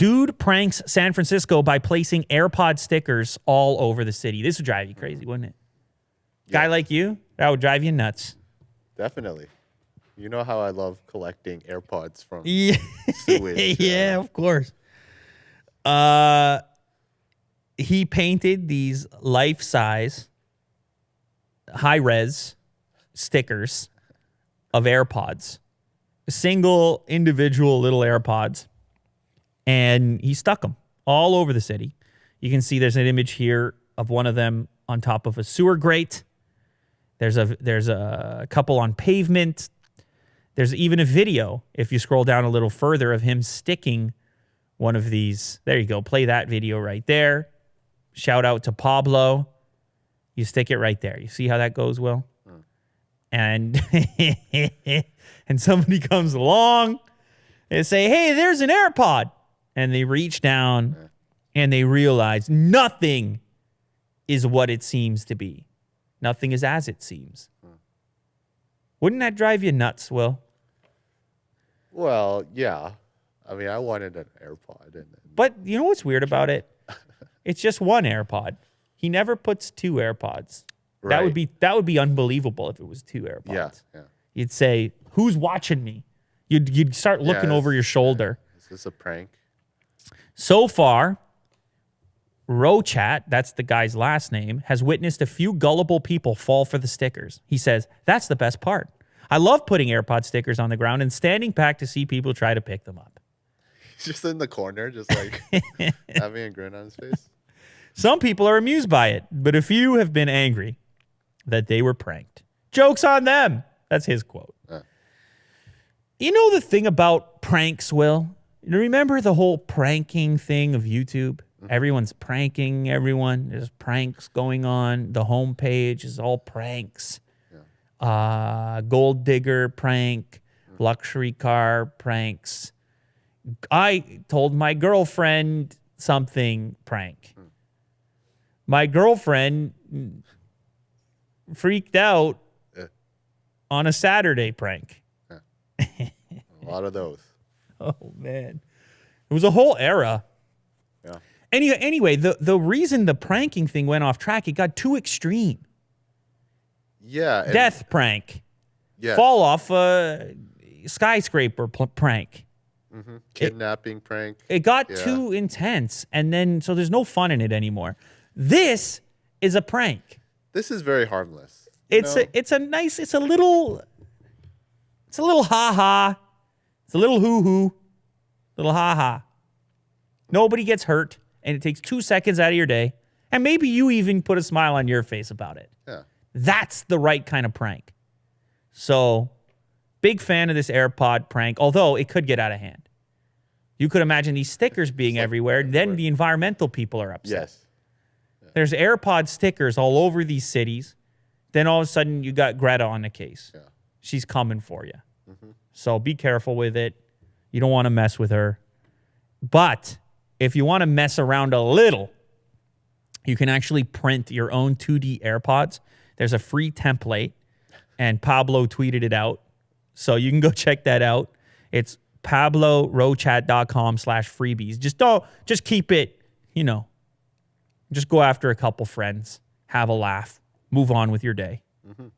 Dude pranks San Francisco by placing AirPod stickers all over the city. This would drive you crazy, wouldn't it? Guy like you, that would drive you nuts. Definitely. You know how I love collecting AirPods from Yeah, sewage. yeah, of course. He painted these life-size, high-res stickers of AirPods, single individual little AirPods, and he stuck them all over the city. You can see there's an image here of one of them on top of a sewer grate. There's a couple on pavement. There's even a video, if you scroll down a little further, of him sticking one of these. There you go. Play that video right there. Shout out to Pablo. You stick it right there. You see how that goes, Will? And and somebody comes along and say, hey, there's an AirPod. And they reach down and they realize nothing is what it seems to be. Nothing is as it seems. Wouldn't that drive you nuts, Will? Well, yeah. I mean, I wanted an AirPod. But you know what's weird about it? It's just one AirPod. He never puts two AirPods. Right. That would be unbelievable if it was two AirPods. Yeah. You'd say, who's watching me? You'd start looking over your shoulder. Is this a prank? So far, Rochat, that's the guy's last name, has witnessed a few gullible people fall for the stickers. He says, that's the best part. I love putting AirPod stickers on the ground and standing back to see people try to pick them up. He's just in the corner, just like having a grin on his face. Some people are amused by it, but a few have been angry that they were pranked. Joke's on them. That's his quote. You know the thing about pranks, Will? You remember the whole pranking thing of YouTube? Everyone's pranking everyone. There's pranks going on. The homepage is all pranks. Gold digger prank, luxury car pranks. I told my girlfriend something prank. My girlfriend freaked out on a Saturday prank. A lot of those. Oh, man. It was a whole era. Yeah. Anyway, the reason the pranking thing went off track, it got too extreme. Yeah. Death prank. Yeah. Fall off skyscraper prank. Kidnapping prank. It got too intense, and then so there's no fun in it anymore. This is a prank. This is very harmless. It's a little ha ha. It's a little hoo hoo. Little ha ha. Nobody gets hurt, and it takes 2 seconds out of your day, and maybe you even put a smile on your face about it. Yeah. That's the right kind of prank. So, big fan of this AirPod prank, although it could get out of hand. You could imagine these stickers being everywhere, then the environmental people are upset. Yes. There's AirPod stickers all over these cities. Then all of a sudden, you got Greta on the case. Yeah. She's coming for you. So be careful with it. You don't want to mess with her. But if you want to mess around a little, you can actually print your own 2D AirPods. There's a free template, and Pablo tweeted it out. So you can go check that out. It's pablorochat.com/freebies. Just keep it, just go after a couple friends, have a laugh, move on with your day.